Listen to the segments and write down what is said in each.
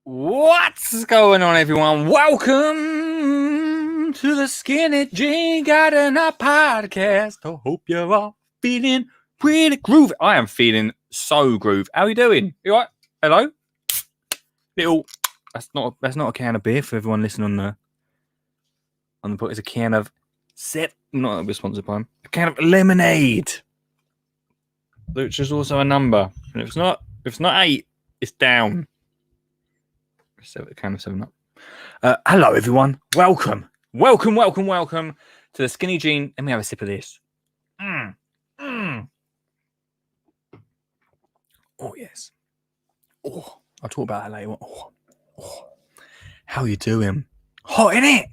What's going on, everyone? Welcome to the Skinny Jean Gardener podcast. I hope you're all feeling pretty groovy. I am feeling so groove. How are you doing? You all right? Hello? Little. That's not a can of beer for everyone listening on the book. It's a can of not sponsored by him. A can of lemonade, which is also a number. And if it's not 8, it's down. Kind of 7 up. Hello, everyone. Welcome to the Skinny Jean. Let me have a sip of this. Oh, yes. Oh, I'll talk about that later. Oh. How you doing? Hot, innit?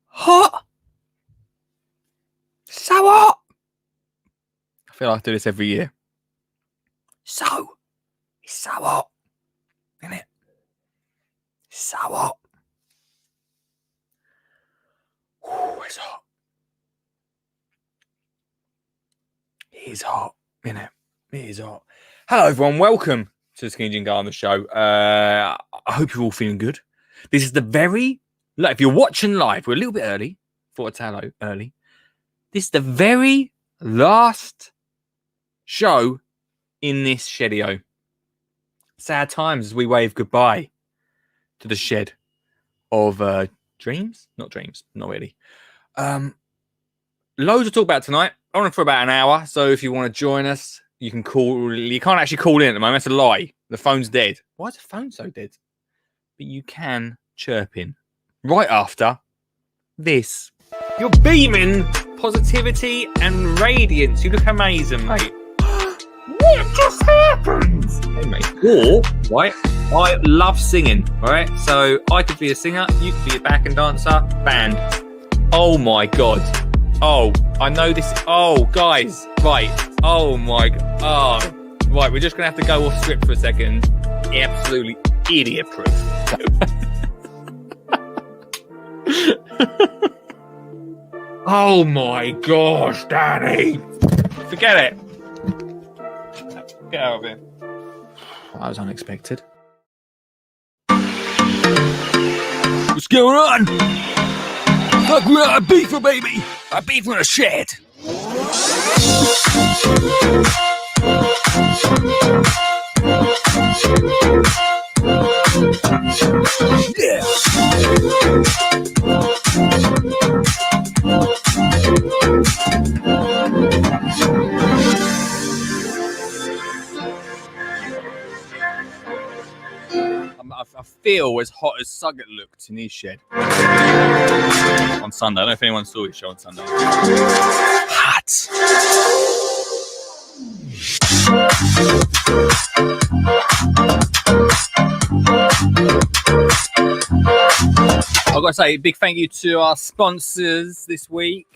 Hot. So hot. I feel like I do this every year. It's so hot, innit? So hot. Ooh, it's hot. It is hot, innit? It is hot. Hello, everyone. Welcome to the Skinny Jean Gardener show. I hope you're all feeling good. This is if you're watching live, we're a little bit early. Thought I'd say hello early. This is the very last show in this shedio. Sad times as we wave goodbye to the shed of dreams. Not really. Loads to talk about tonight. On for about an hour, so if you want to join us, you can call. You can't actually call in at the moment. That's a lie. The phone's dead. Why is the phone so dead? But you can chirp in right after this. You're beaming positivity and radiance. You look amazing, mate. What just happened? Hey, mate. Or, right, I love singing, right? So I could be a singer, you could be a backing dancer, band. Oh my God. Oh, I know this. Oh, guys. Right. Oh my God. Oh, right. We're just going to have to go off script for a second. Absolutely idiot proof. Oh my gosh, Danny. Forget it. Get out of here. That was unexpected. What's going on? Look, we're at a beaver, baby. A beaver in a shed. Yeah. I feel as hot as Sugget looked in his shed on Sunday. I don't know if anyone saw his show on Sunday. Hot. I've got to say a big thank you to our sponsors this week,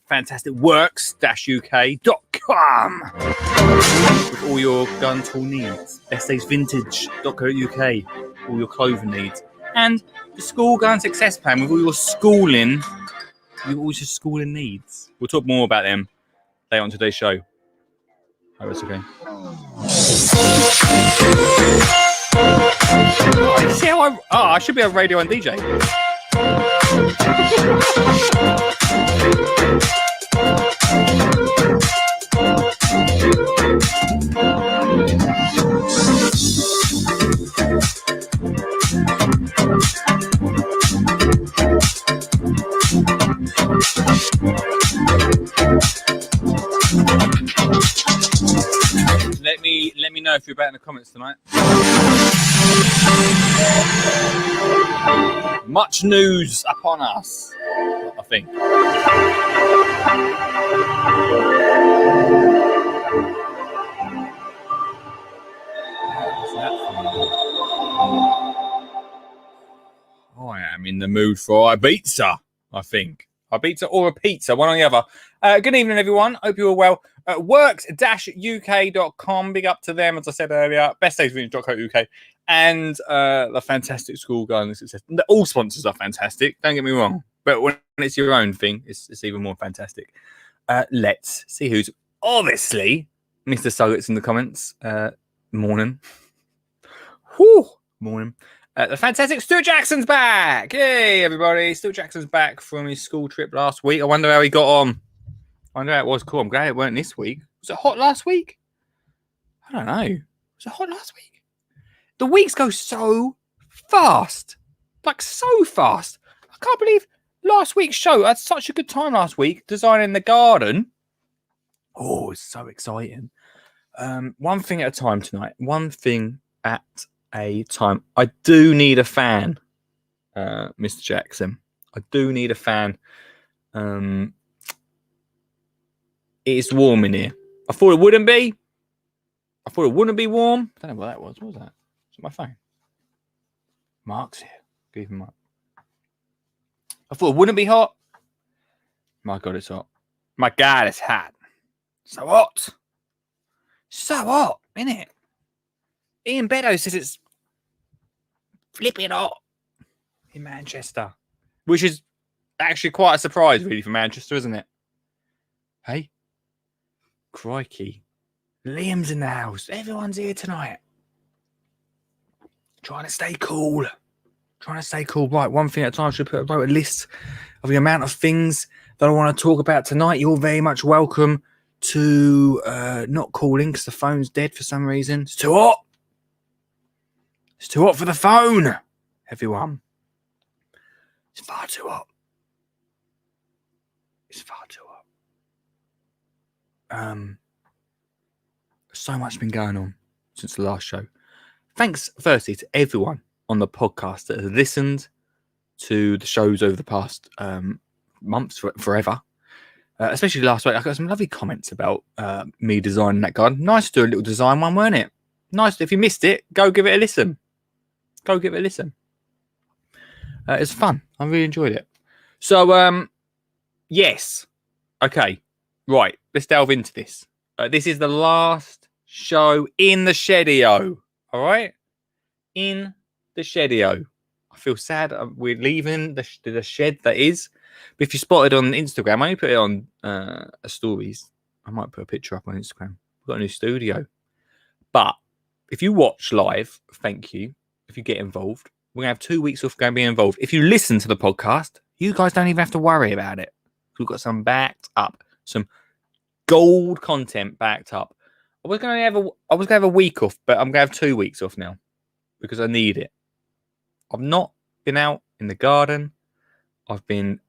Fantastic Works-UK.com with all your gun tool needs, estates-vintage.co.uk, all your clothing needs, and the School Gun Success Plan with all your schooling needs. We'll talk more about them later on today's show. Oh, it's okay. See how I should be a radio and DJ. Let me know if you're about in the comments tonight. Much news upon us, I think. I am in the mood for Ibiza, I think. Ibiza or a pizza, one or the other. Good evening, everyone. Hope you're all well. Works-UK.com. Big up to them, as I said earlier. Bestagesvintage.co.uk. And the Fantastic School Gun Success. All sponsors are fantastic, don't get me wrong. But when it's your own thing, it's even more fantastic. Let's see who's obviously Mr. Sugget's in the comments. Morning. Whew. Morning. The fantastic Stuart Jackson's back. Hey, everybody. Stuart Jackson's back from his school trip last week. I wonder how he got on. I wonder how it was. Cool. I'm glad it weren't this week. Was it hot last week? I don't know. Was it hot last week? The weeks go so fast. Like, so fast. I can't believe last week's show. I had such a good time last week designing the garden. Oh, it's so exciting. One thing at a time tonight. One thing at a time. I do need a fan, Mr. Jackson. I do need a fan. It's warm in here. I thought it wouldn't be. I thought it wouldn't be warm. I don't know what that was. What was that? It's my phone. Mark's here. Give him up. I thought it wouldn't be hot. My God, it's hot. My God, it's hot. So hot. So hot, isn't it? Ian Beddoes says it's flipping hot in Manchester, which is actually quite a surprise, really, for Manchester, isn't it? Hey, crikey. Liam's in the house. Everyone's here tonight. Trying to stay cool. Right, one thing at a time. I should put a list of the amount of things that I want to talk about tonight. You're very much welcome to not calling because the phone's dead for some reason. It's too hot. It's too hot for the phone, everyone. It's far too hot. It's far too hot. So much been going on since the last show. Thanks, firstly, to everyone on the podcast that has listened to the shows over the past months, forever. Especially last week, I got some lovely comments about me designing that garden. Nice to do a little design one, weren't it? Nice. If you missed it, go give it a listen. It's fun. I really enjoyed it. So, yes. Okay. Right. Let's delve into this. This is the last show in the Shedio. All right? In the Shedio. I feel sad. We're leaving the shed that is. But if you spotted on Instagram, I only put it on stories. I might put a picture up on Instagram. We've got a new studio. But if you watch live, thank you. If you get involved, we're going to have 2 weeks off going to be involved. If you listen to the podcast, you guys don't even have to worry about it. We've got some backed up, some gold content backed up. I was going to have a week off, but I'm going to have 2 weeks off now because I need it. I've not been out in the garden. If I'm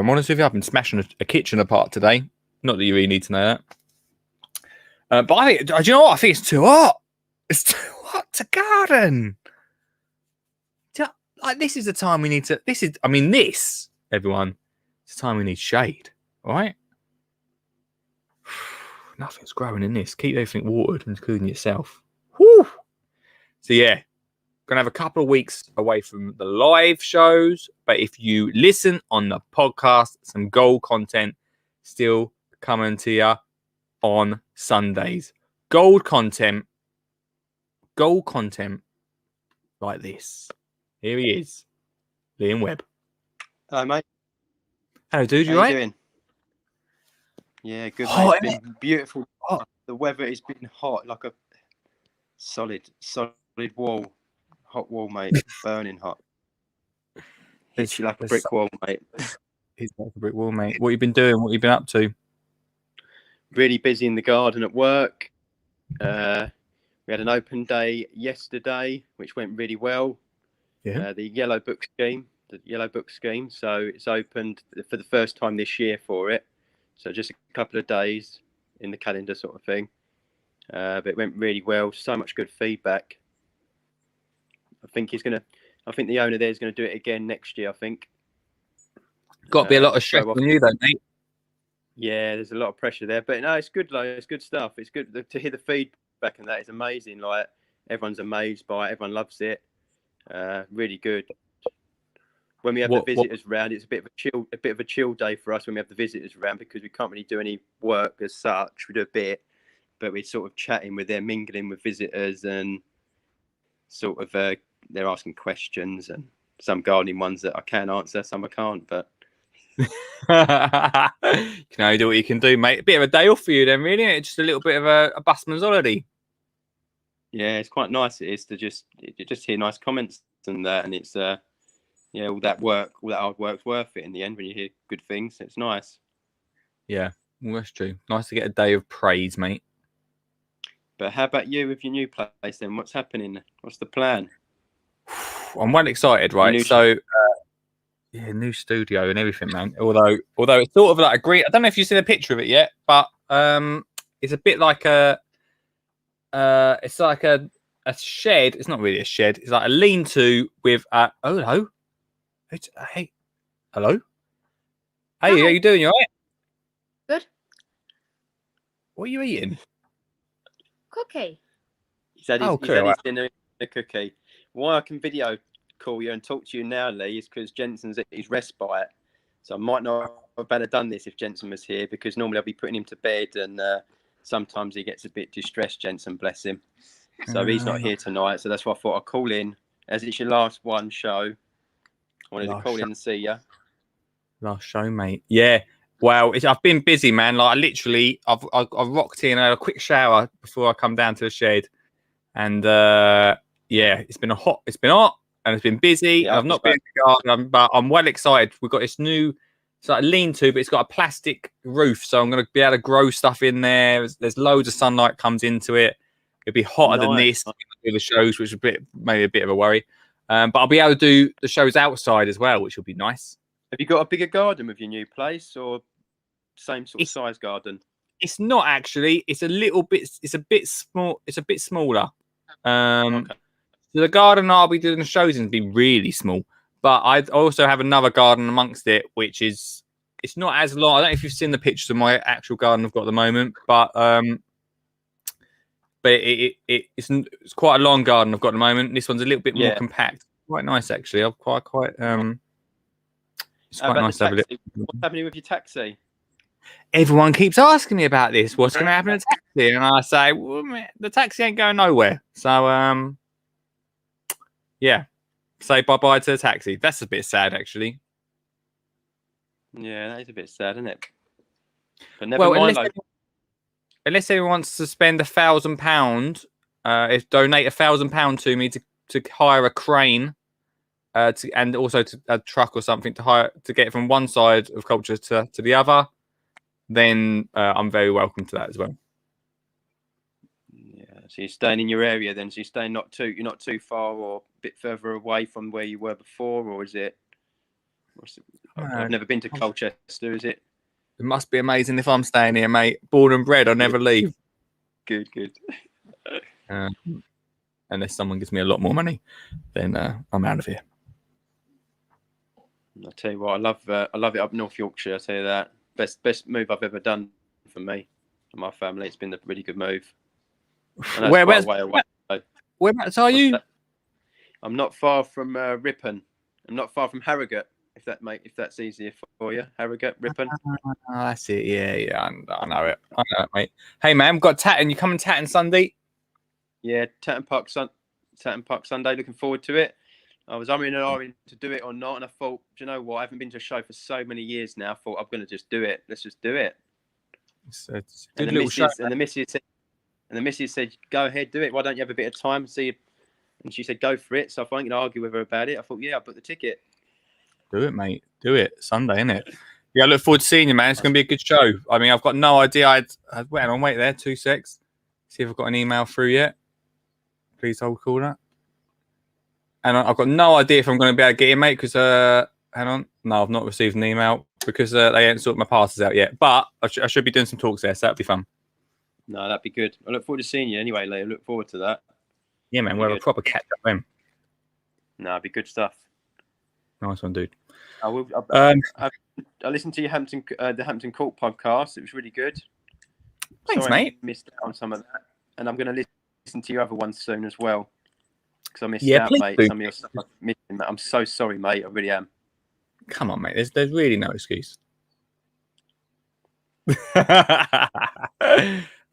honest with you, I've been smashing a kitchen apart today. Not that you really need to know that. But I think, do you know what? I think it's too hot. It's too hot to garden. Like, this is the time we need to. This, everyone, it's the time we need shade, all right? Nothing's growing in this. Keep everything watered, including yourself. Whew. So, yeah, going to have a couple of weeks away from the live shows. But if you listen on the podcast, some gold content still coming to you on Sundays. Gold content like this. Here he is, Liam Webb. Hello, mate. Hello, dude. You How right? you doing? Yeah, good. Hot, Mate. It's been beautiful. Hot. The weather has been hot, like a solid wall. Hot wall, mate. Burning hot. Hits you like a brick wall, mate. It's like a brick wall, mate. What you been doing? What you been up to? Really busy in the garden at work. We had an open day yesterday, which went really well. Yeah. The Yellow Book Scheme. So it's opened for the first time this year for it. So just a couple of days in the calendar sort of thing. But it went really well. So much good feedback. I think the owner there is going to do it again next year, I think. Got to be a lot of stress on you, though, mate. Yeah, there's a lot of pressure there. But no, it's good, like, it's good stuff. It's good to hear the feedback, and that is amazing. Like, everyone's amazed by it. Everyone loves it. Really good. When we have the visitors round, it's a bit of a chill day for us when we have the visitors round, because we can't really do any work as such. We do a bit, but we're sort of chatting with them, mingling with visitors, and sort of they're asking questions, and some gardening ones that I can answer, some I can't. But you can only do what you can do, mate. A bit of a day off for you then, really. Just a little bit of a busman's holiday. Yeah, it's quite nice. It is to just hear nice comments and that, and it's yeah, all that hard work's worth it in the end when you hear good things. It's nice. Yeah, well, that's true. Nice to get a day of praise, mate. But how about you with your new place then? What's happening? What's the plan? I'm well excited, Your right? new So, yeah, new studio and everything, man. Although it's sort of like a green. I don't know if you've seen a picture of it yet, but it's a bit like it's like a shed. It's not really a shed. It's like a lean-to with a. Oh, hello. Hey, hello. Hey, Hi. how you doing? You alright? Good. What are you eating? Cookie. He's had Oh, his cool. dinner, a cookie. Why I can video call you and talk to you now, Lee, is because Jensen's at his respite. So I might not have better done this if Jensen was here, because normally I'll be putting him to bed, and sometimes he gets a bit distressed, Jensen, bless him. So he's not here tonight. So that's why I thought I'd call in. As it's your last one show, I wanted to call in and see you. Last show, mate. Yeah. Wow, I've been busy, man. Like I've rocked in, had a quick shower before I come down to the shed, and yeah, it's been hot, and it's been busy. Yeah, I've not been in the garden, but I'm well excited. We've got this new, it's like a lean-to, but it's got a plastic roof, so I'm going to be able to grow stuff in there. There's loads of sunlight comes into it. It'll be hotter than this. Do the shows, which is maybe a bit of a worry, but I'll be able to do the shows outside as well, which will be nice. Have you got a bigger garden with your new place, or same sort of size garden? It's not actually. It's a little bit. It's a bit small. It's a bit smaller. Okay. So the garden I'll be doing the shows in will be really small. But I also have another garden amongst it, which is it's not as long. I don't know if you've seen the pictures of my actual garden I've got at the moment, but it's quite a long garden I've got at the moment. This one's a little bit more compact. Quite nice actually. I'm quite it's quite nice to have a look. What's happening with your taxi? Everyone keeps asking me about this. What's going to happen to the taxi? And I say, well, man, the taxi ain't going nowhere. So, yeah, say bye-bye to the taxi. That's a bit sad, actually. Yeah, that is a bit sad, isn't it? But never mind. Unless anyone wants to spend £1,000, if donate £1,000 to me to hire a crane, and also to a truck or something to get it from one side of culture to the other, then I'm very welcome to that as well. Yeah, so you're staying in your area then? So you're staying you're not too far or a bit further away from where you were before, or is it? I've never been to Colchester. Is it? It must be amazing if I'm staying here, mate. Born and bred, I'll never leave. Good. Unless someone gives me a lot more money, then I'm out of here. I'll tell you what, I love it up North Yorkshire. I'll tell you that. Best move I've ever done for me and my family. It's been a really good move. Whereabouts are you? I'm not far from Ripon. I'm not far from Harrogate. If that's easier for you, Harrogate, Ripon. Oh, that's it. Yeah. I know it, mate. Hey, man, we've got Tatton. You coming Tatton Sunday? Yeah, Tatton Park Sunday. Looking forward to it. I was umming and ahhing to do it or not, and I thought, do you know what? I haven't been to a show for so many years now. I thought I'm going to just do it. Let's just do it. It's a good little show. And the missus said, "Go ahead, do it. Why don't you have a bit of time? See." And she said, "Go for it." So I wasn't going to argue with her about it. I thought, yeah, I'll book the ticket. Do it, mate. Do it. Sunday, innit? Yeah, I look forward to seeing you, man. It's going to be a good show. I mean, I've got no idea. Wait there, 2 secs. See if I've got an email through yet. Please hold caller. And I've got no idea if I'm going to be able to get in, mate, because, hang on. No, I've not received an email because they ain't sorted my passes out yet. But I should be doing some talks there, so that'd be fun. No, that'd be good. I look forward to seeing you anyway, Lee. I look forward to that. Yeah, man. We'll have a proper catch up then. No, it'd be good stuff. Nice one, dude. I listened to your the Hampton Court podcast. It was really good. Thanks, mate. I missed out on some of that, and I'm going to listen to your other ones soon as well. Because I missed out, mate. Do. Some of your stuff I'm missing. I'm so sorry, mate. I really am. Come on, mate. There's really no excuse.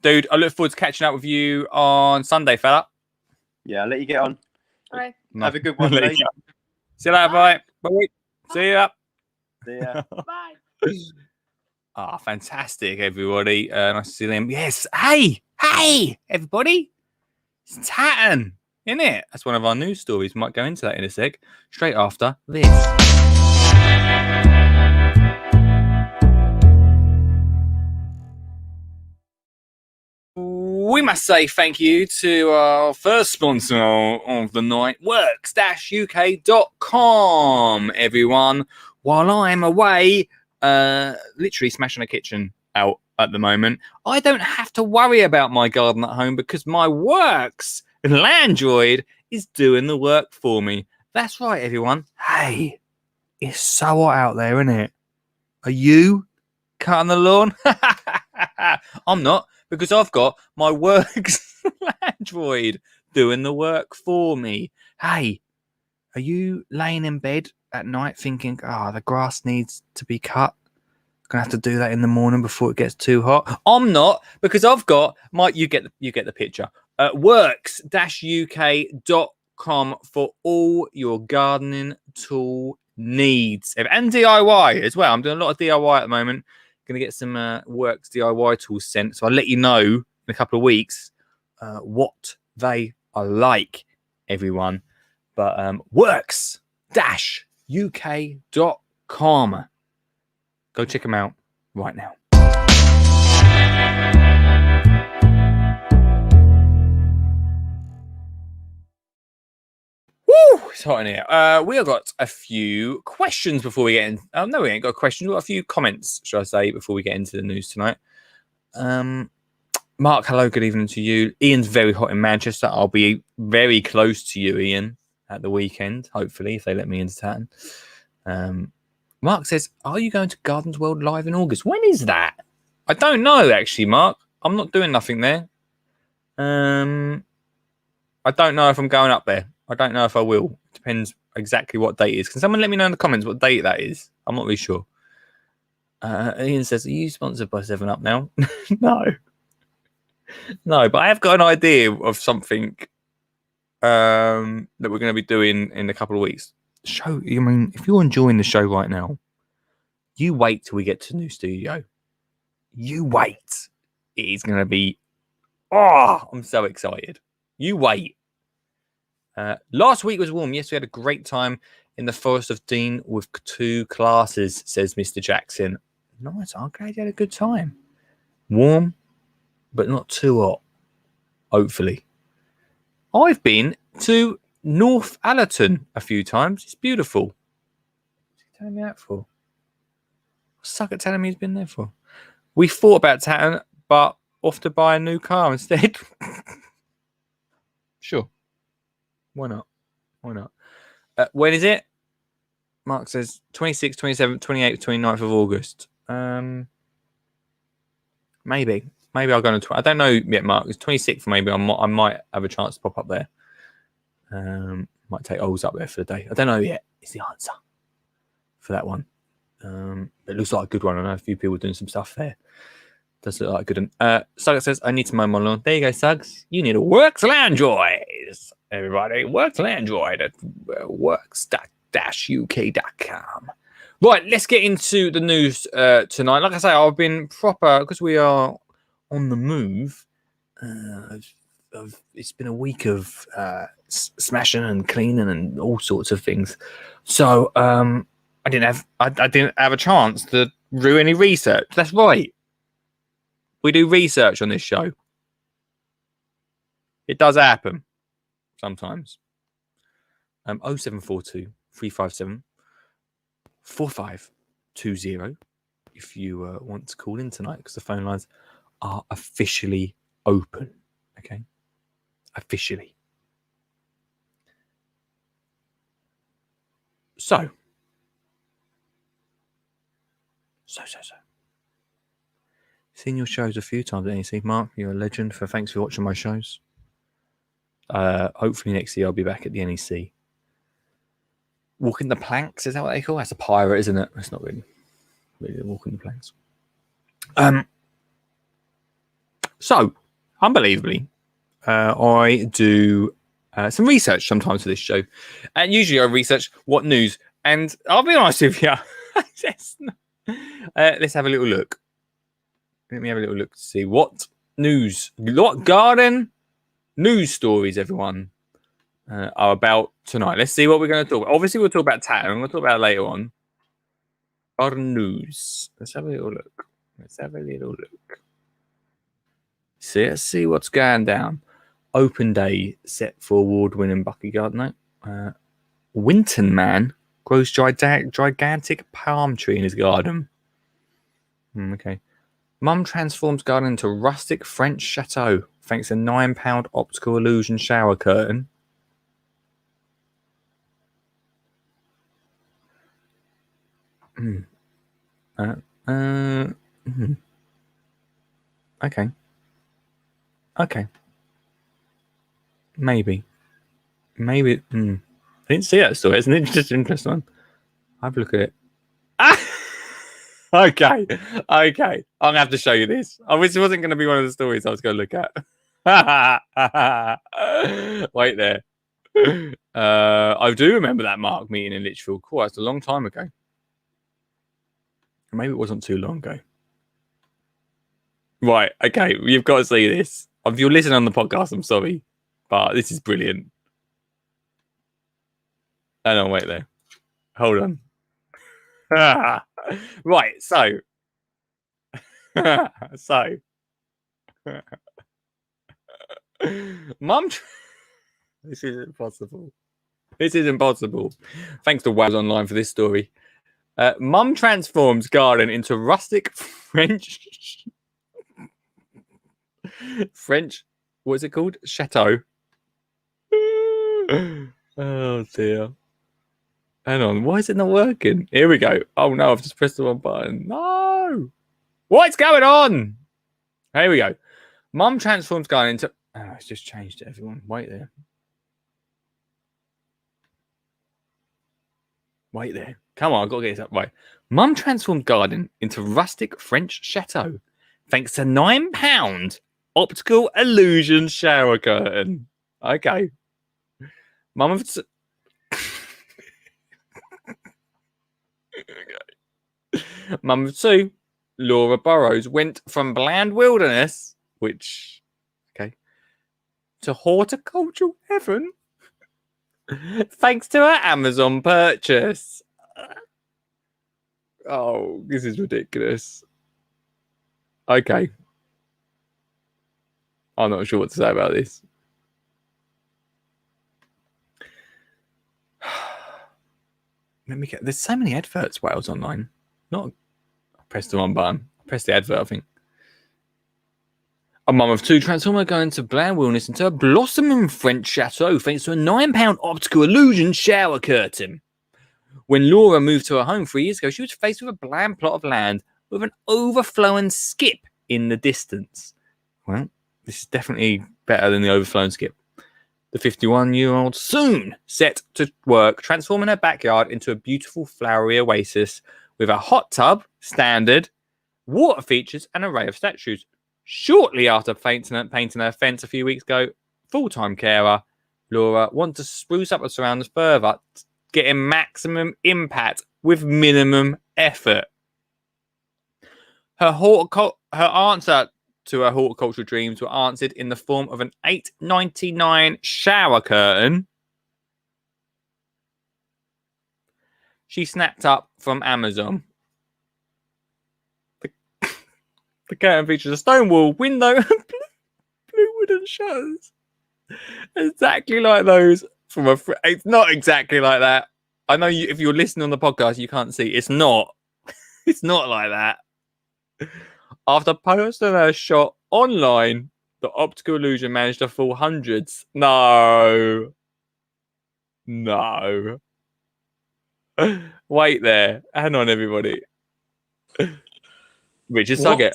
Dude, I look forward to catching up with you on Sunday, fella. Yeah, I'll let you get on. All right. Have a good one, mate. See you later, bye. Bye. See ya. See ya. Bye. Fantastic, everybody. Nice to see them. Yes. Hey, everybody. It's Tatton, isn't it? That's one of our news stories. Might go into that in a sec. Straight after this. We must say thank you to our first sponsor of the night, works-uk.com, everyone. While I'm away, literally smashing a kitchen out at the moment, I don't have to worry about my garden at home because my Works Landroid is doing the work for me. That's right, everyone. Hey, it's so hot out there, isn't it? Are you cutting the lawn? I'm not, because I've got my Works Landroid doing the work for me. Hey, are you laying in bed at night thinking, the grass needs to be cut? Gonna have to do that in the morning before it gets too hot. I'm not, because I've got my. You get the picture. Works-uk.com for all your gardening tool needs and DIY as well. I'm doing a lot of DIY at the moment. Going to get some Works DIY tools sent, so I'll let you know in a couple of weeks what they are like, everyone. But works-uk.com. Go check them out right now. Woo! It's hot in here. We have got a few questions before we get in. Oh, no, we ain't got questions. We've got a few comments, should I say, before we get into the news tonight. Mark, hello, good evening to you. Ian's very hot in Manchester. I'll be very close to you, Ian, at the weekend, hopefully, if they let me into town. Mark says, are you going to Gardens World Live in August? When is that? I don't know, actually, Mark. I'm not doing nothing there. I don't know if I'm going up there. I don't know if I will. Depends exactly what date it is. Can someone let me know in the comments what date that is? I'm not really sure. Ian says, are you sponsored by 7-Up now? No. No, but I have got an idea of something that we're going to be doing in a couple of weeks. If you're enjoying the show right now, you wait till we get to the new studio. You wait. It is going to be... I'm so excited. You wait. Last week was warm. Yes, we had a great time in the Forest of Dean with 2 classes, says Mr. Jackson. Nice. I'm glad you had a good time. Warm, but not too hot. Hopefully. I've been to North Allerton a few times. It's beautiful. What's he telling me that for? I suck at telling me he's been there for. We thought about Tatton, but off to buy a new car instead. Sure. Why not? Why not? When is it? Mark says 26th, 27th, 28th, 29th of August. Maybe I'll go on. I don't know yet, Mark. It's 26th. Maybe I might have a chance to pop up there. Might take Ols up there for the day. I don't know yet. Is the answer for that one. It looks like a good one. I know a few people doing some stuff there. Does look like a good one. Suggs says, I need to mow my lawn. There you go, Suggs. You need a Works Landroid. Everybody, Works Landroid at works-uk.com. Right, let's get into the news tonight. Like I say, I've been proper, because we are on the move. It's been a week of smashing and cleaning and all sorts of things. So I didn't have a chance to do any research. That's right. We do research on this show. It does happen sometimes. 0742 357 4520 if you want to call in tonight, because the phone lines are officially open. Okay, officially. So. Seen your shows a few times, haven't you? See, Mark, you're a legend. Thanks for watching my shows. Hopefully next year I'll be back at the NEC. Walking the planks, is that what they call it? That's a pirate, isn't it? It's not really walking the planks. So, unbelievably, I do some research sometimes for this show. And usually I research what news. And I'll be honest with you. Let's have a little look. Let me have a little look to see what news, what garden news stories, everyone, are about tonight. Let's see what we're going to talk about. Obviously, we'll talk about Tatton. I'm going to talk about it later on. Our news. Let's have a little look. Let's see what's going down. Open day set for award-winning Bucky Gardner. Winton man grows gigantic palm tree in his garden. Okay. Mum transforms garden into rustic French chateau thanks to £9 optical illusion shower curtain. Okay. Maybe. I didn't see that story. It's an interesting one. Have a look at it. Okay. I'm gonna have to show you this. I wish it wasn't going to be one of the stories I was going to look at. Wait there. I do remember that Mark meeting in Lichfield Court. That's a long time ago. Maybe it wasn't too long ago. Right. Okay. You've got to see this. If you're listening on the podcast, I'm sorry, but this is brilliant. Hang on. Wait there. Hold on. Right. So. Mum. This is impossible. Thanks to Waz Online for this story. Mum transforms garden into rustic French. What is it called? Chateau. Oh dear. Hang on. Why is it not working? Here we go. Oh no, I've just pressed the wrong button. No. What's going on? Here we go. Mum transforms garden into. Oh, it's just changed it, everyone. Wait there. Come on, I've got to get this up. Right. Mum transformed garden into rustic French chateau thanks to £9 optical illusion shower curtain. Okay. Mum of two, Laura Burrows, went from bland wilderness, to horticultural heaven. Thanks to her Amazon purchase. Oh, this is ridiculous. Okay. I'm not sure what to say about this. There's so many adverts, Wales Online. I pressed the wrong button. I pressed the advert, I think. A mum of two transformed her going to bland wilderness into a blossoming French chateau thanks to a £9 optical illusion shower curtain. When Laura moved to her home 3 years ago, she was faced with a bland plot of land with an overflowing skip in the distance. Well, this is definitely better than the overflowing skip. The 51-year-old soon set to work transforming her backyard into a beautiful flowery oasis with a hot tub, standard, water features, and an array of statues. Shortly after painting her fence a few weeks ago, full-time carer Laura wants to spruce up her surroundings further, getting maximum impact with minimum effort. Her answer to her horticultural dreams were answered in the form of an $8.99 shower curtain she snapped up from Amazon. The curtain features a stone wall, window, and blue wooden shutters. Exactly like those from a. It's not exactly like that. I know if you're listening on the podcast, you can't see. It's not. It's not like that. After posting her shot online, the optical illusion managed to fool hundreds. No. Wait there. Hang on, everybody. Richard Suggett.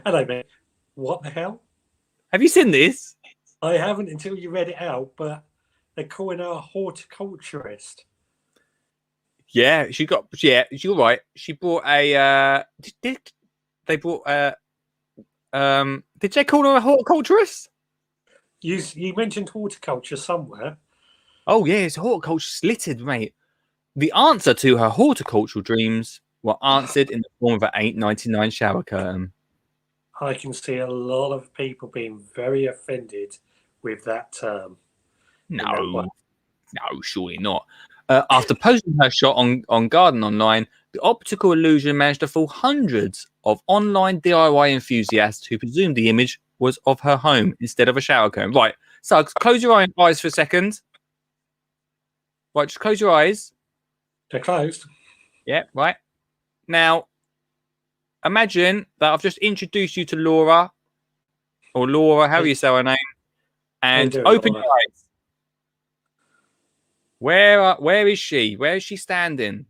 Hello, mate. What the hell? Have you seen this? I haven't until you read it out, but they're calling her a horticulturist. Yeah, you're right. She brought a. Did they call her a horticulturist? You mentioned horticulture somewhere. Oh yeah, it's horticulture slitted, mate. The answer to her horticultural dreams were answered in the form of an $8.99 shower curtain. I can see a lot of people being very offended with that term. in that way. No, surely not. After posting her shot on Garden Online, the optical illusion managed to fool hundreds of online DIY enthusiasts who presumed the image was of her home instead of a shower curtain. Right, Suggs, close your eyes for a second. Right, just close your eyes. They're closed. Yeah, right. Now, imagine that I've just introduced you to Laura, or Laura, however you say her name, and doing, open Laura? your eyes. Where is she? Where is she standing?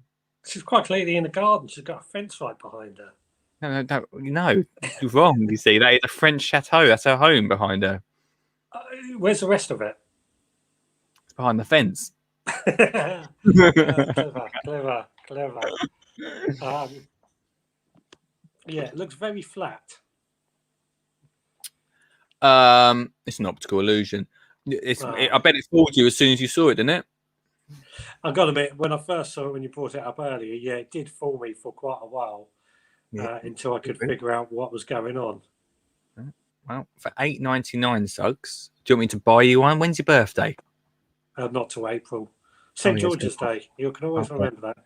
She's quite clearly in the garden. She's got a fence right behind her. No, you're wrong. You see, that is a French chateau. That's her home behind her. Where's the rest of it? It's behind the fence. Clever. Yeah, it looks very flat. It's an optical illusion. I bet it fooled you as soon as you saw it, didn't it? I've got to admit, when I first saw it, when you brought it up earlier, yeah, it did fool me for quite a while until I could figure out what was going on. Well, for $8.99, Suggs, do you want me to buy you one? When's your birthday? Not till April. St. George's Day. You can always remember that.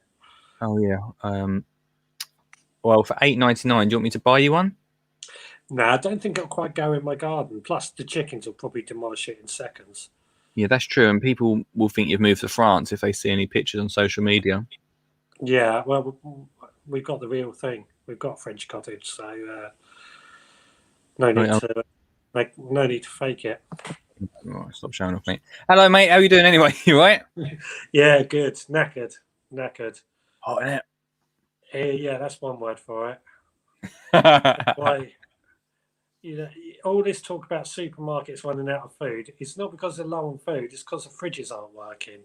Oh, yeah. Well, for $8.99, do you want me to buy you one? No, I don't think it'll quite go in my garden. Plus, the chickens will probably demolish it in seconds. Yeah, that's true. And people will think you've moved to France if they see any pictures on social media. Yeah, well, we've got the real thing. We've got French cottage, so no need to fake it. Oh, stop showing off, mate. Hello, mate. How are you doing anyway? You right? Yeah, good. Knackered. Hot, isn't it? Yeah, that's one word for it. Why? Why? All this talk about supermarkets running out of food, it's not because they're low on food, it's because the fridges aren't working.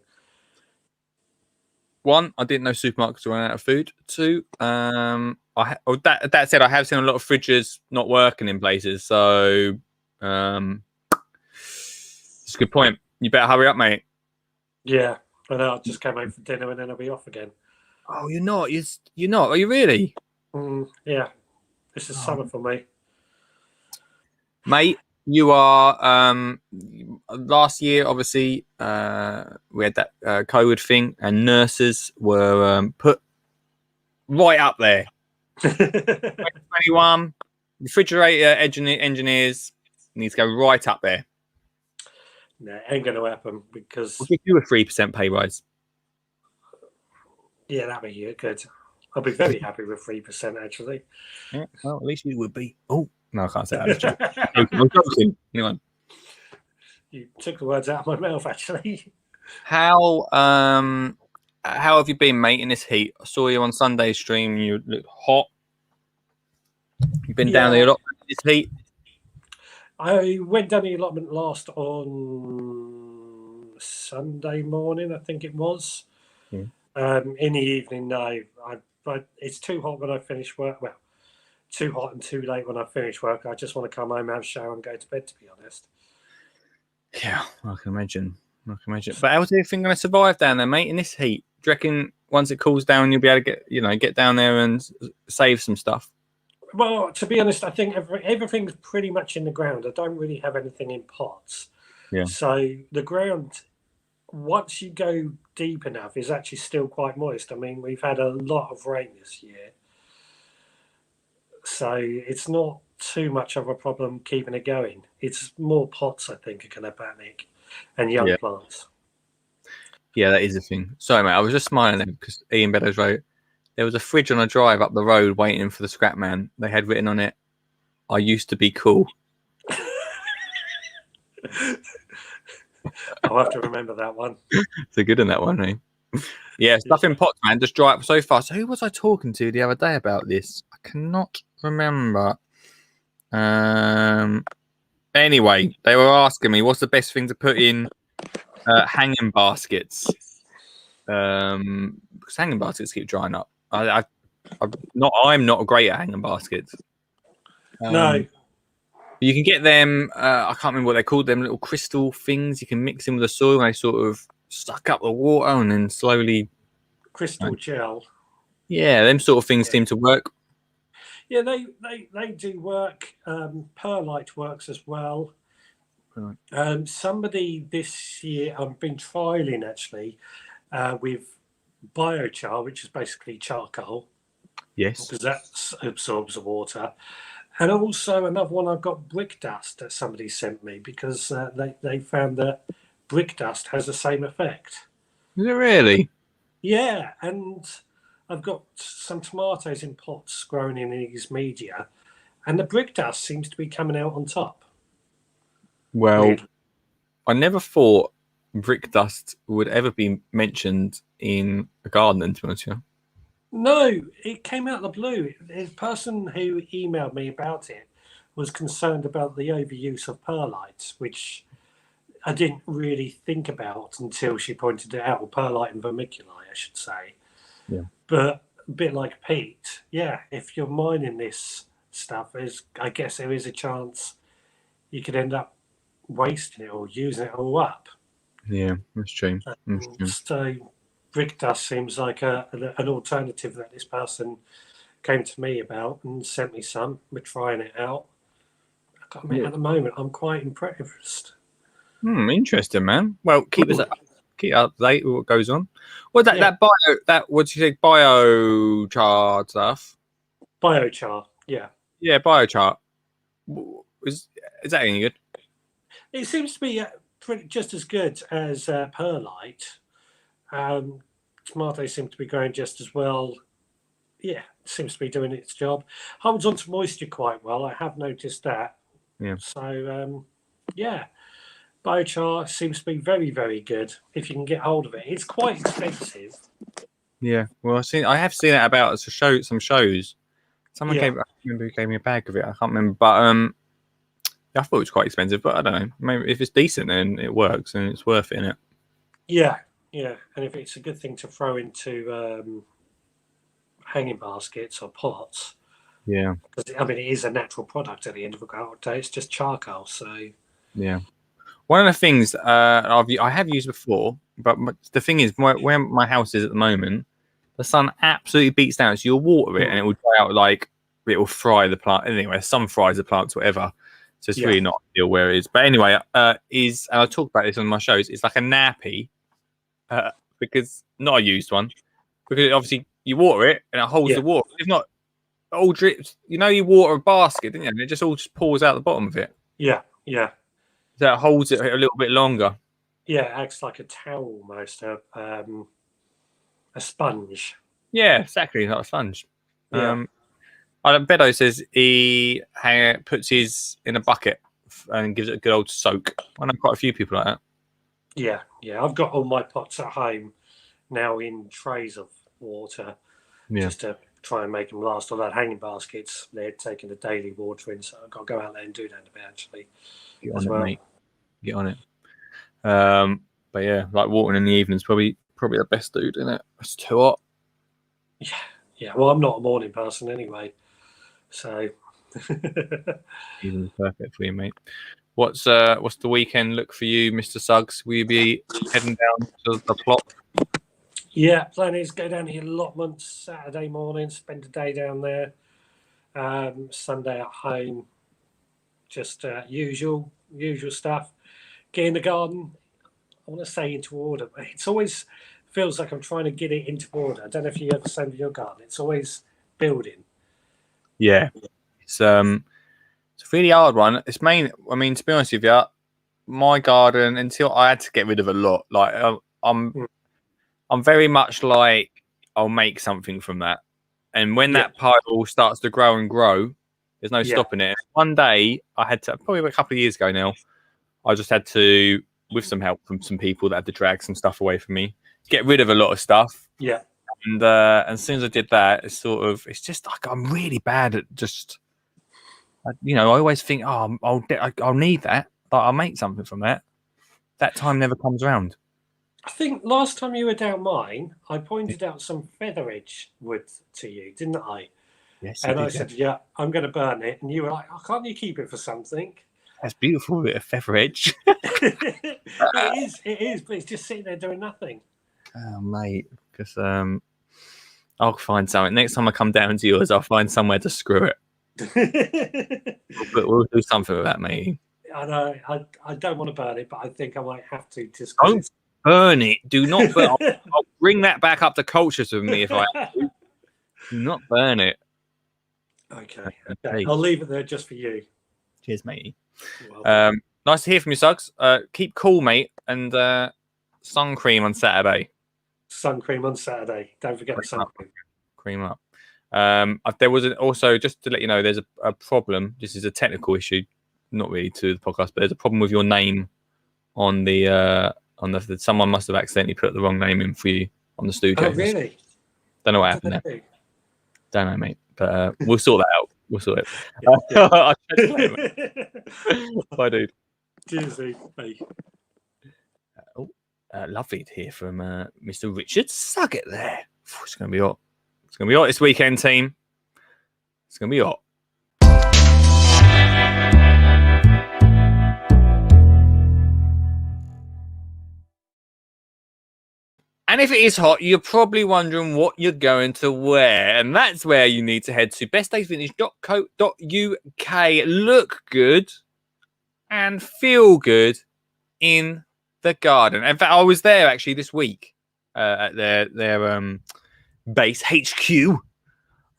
One, I didn't know supermarkets were running out of food. Two, that said, I have seen a lot of fridges not working in places. So, it's a good point. You better hurry up, mate. Yeah, I know. I just came home for dinner and then I'll be off again. Oh, you're not. You're not. Are you really? Yeah, this is summer for me. Mate, you are last year obviously we had that COVID thing and nurses were put right up there. 2021 refrigerator engineers need to go right up there. No, ain't going to happen because We'll give you a 3% pay rise. Yeah, that'd be good. I'll be very happy with 3% actually. Yeah, well, at least you would be. Oh no, I can't say that. I'm joking. Anyway. You took the words out of my mouth actually. How have you been, mate, in this heat? I saw you on Sunday stream. You look hot. You've been down there a lot in this heat. I went down the allotment last on Sunday morning, I think it was. In the evening, no. But it's too hot when I finish work. Well, too hot and too late when I finish work. I just want to come home, have a shower, and go to bed. To be honest. Yeah, I can imagine. But how's everything going to survive down there, mate, in this heat? Do you reckon once it cools down, you'll be able to get down there and save some stuff? Well, to be honest, I think everything's pretty much in the ground. I don't really have anything in pots. Yeah. So the ground, once you go deep enough, is actually still quite moist. I mean, we've had a lot of rain this year. So it's not too much of a problem keeping it going. It's more pots, I think, are going to panic, and young plants. Yeah, that is the thing. Sorry, mate. I was just smiling then because Ian Beddoes wrote, there was a fridge on a drive up the road waiting for the scrap man. They had written on it, I used to be cool. I'll have to remember that one. It's a good in that one, eh? Yeah, stuff in pots, man. Just dry up so fast. Who was I talking to the other day about this? I cannot remember. Anyway, they were asking me what's the best thing to put in hanging baskets. Because hanging baskets keep drying up. I'm not great at hanging baskets. No. You can get them. I can't remember what they're called. Them little crystal things. You can mix them with the soil, and they sort of suck up the water, and then slowly. Crystal gel. Yeah, them sort of things seem to work. Yeah, they do work. Perlite works as well. Right. Somebody this year I've been trialing actually with biochar, which is basically charcoal, Yes. because that absorbs the water. And also another one I've got brick dust that somebody sent me because they found that brick dust has the same effect. Is it really? Yeah, and I've got some tomatoes in pots growing in these media, and the brick dust seems to be coming out on top. Well, Weirdly. I never thought brick dust would ever be mentioned in a garden, to be honest with you. No, it came out of the blue. The person who emailed me about it was concerned about the overuse of perlite, which I didn't really think about until she pointed it out, or perlite and vermiculite, I should say. Yeah. But a bit like Pete, yeah, if you're mining this stuff, I guess there is a chance you could end up wasting it or using it all up. Yeah, that's true. That's true. So brick dust seems like an alternative that this person came to me about and sent me some. We're trying it out. I mean, Yeah. at the moment, I'm quite impressed. Interesting, man. Well, keep us keep up to date with what goes on. What Yeah. what you say biochar stuff? Biochar, yeah. Yeah, biochar. Is that any good? It seems to be just as good as perlite. Tomatoes seem to be growing just as well. Yeah, seems to be doing its job. Holds on to moisture quite well. I have noticed that. Yeah. So, yeah, biochar seems to be very, very good if you can get hold of it. It's quite expensive. Yeah. Well, I have seen it about some shows. Someone Yeah. I remember who gave me a bag of it. I can't remember, but I thought it was quite expensive, but I don't know. Maybe if it's decent and it works and it's worth it, innit? Yeah, yeah. And if it's a good thing to throw into hanging baskets or pots, Yeah. because I mean, it is a natural product at the end of the day. It's just charcoal. So, Yeah. One of the things I have used before, but the thing is, where my house is at the moment, the sun absolutely beats down. So you'll water it and it will dry out, like it will fry the plant. Anyway, sun fries the plants, whatever. So it's really not ideal where it is. But anyway, and I talk about this on my shows. It's like a nappy, because not a used one, because obviously you water it and it holds the water. If not, it all drips. You know, you water a basket, didn't you? And it just all pours out the bottom of it. yeah, yeah. So it holds it a little bit longer. Yeah, it acts like a towel almost, a sponge. Yeah, exactly, like a sponge. Yeah. Bedo says he puts his in a bucket and gives it a good old soak. I know quite a few people like that. Yeah, yeah. I've got all my pots at home now in trays of water, just to try and make them last. All that hanging baskets, they're taking the daily watering, so I've got to go out there and do that a bit actually. Get on it, mate. Get on it. But yeah, like watering in the evenings probably the best, dude, isn't it? It's too hot. Yeah. Well, I'm not a morning person anyway, so Evening's perfect for you, mate. What's the weekend look for you, Mr. Suggs? Will you be heading down to the plot? Yeah, plan is go down to the allotments Saturday morning, spend a day down there. Sunday at home, just usual stuff. Get in the garden. I want to say into order, but it's always feels like I'm trying to get it into order. I don't know if you ever send your garden. It's always building. Yeah, it's a really hard one. It's main. I mean, to be honest with you, my garden, until I had to get rid of a lot. Like I'm very much like I'll make something from that, and when that pile starts to grow and grow, there's no stopping it. One day I had to, probably a couple of years ago now, I just had to, with some help from some people that had to drag some stuff away from me, get rid of a lot of stuff. Yeah. And as soon as I did that, it's just like I'm really bad at just, I always think, oh, I'll need that. Like, I'll make something from that. That time never comes around. I think last time you were down mine, I pointed out some feather edge wood to you, didn't I? Yes. And I said, yeah, I'm going to burn it. And you were like, oh, can't you keep it for something? That's beautiful, bit of feather edge. It is, but it's just sitting there doing nothing. Oh, mate, because I'll find something. Next time I come down to yours, I'll find somewhere to screw it. We'll do something with that, mate. I know. I don't want to burn it, but I think I might have to just Don't burn it. Do not burn. I'll bring that back up to cultures with me if I have to. Do not burn it. Okay. I'll leave it there just for you. Cheers, matey. Well, Nice to hear from you, Suggs. Keep cool, mate, and sun cream on Saturday. sun cream on Saturday. Don't forget the sun cream. Cream up. There was also, just to let you know, there's a problem. This is a technical issue, not really to the podcast, but there's a problem with your name on the someone must have accidentally put the wrong name in for you on the studio. Oh, really? Don't know what happened there. Don't know, mate. But we'll sort that out. We'll sort it. Bye, dude. Cheers, Eve. Bye. Lovely to hear from Mr. Richard Suggett there. It's going to be hot. It's going to be hot this weekend, team. It's going to be hot. And if it is hot, you're probably wondering what you're going to wear. And that's where you need to head to bestdaysvintage.co.uk. Look good and feel good in the garden. In fact, I was there actually this week at their base HQ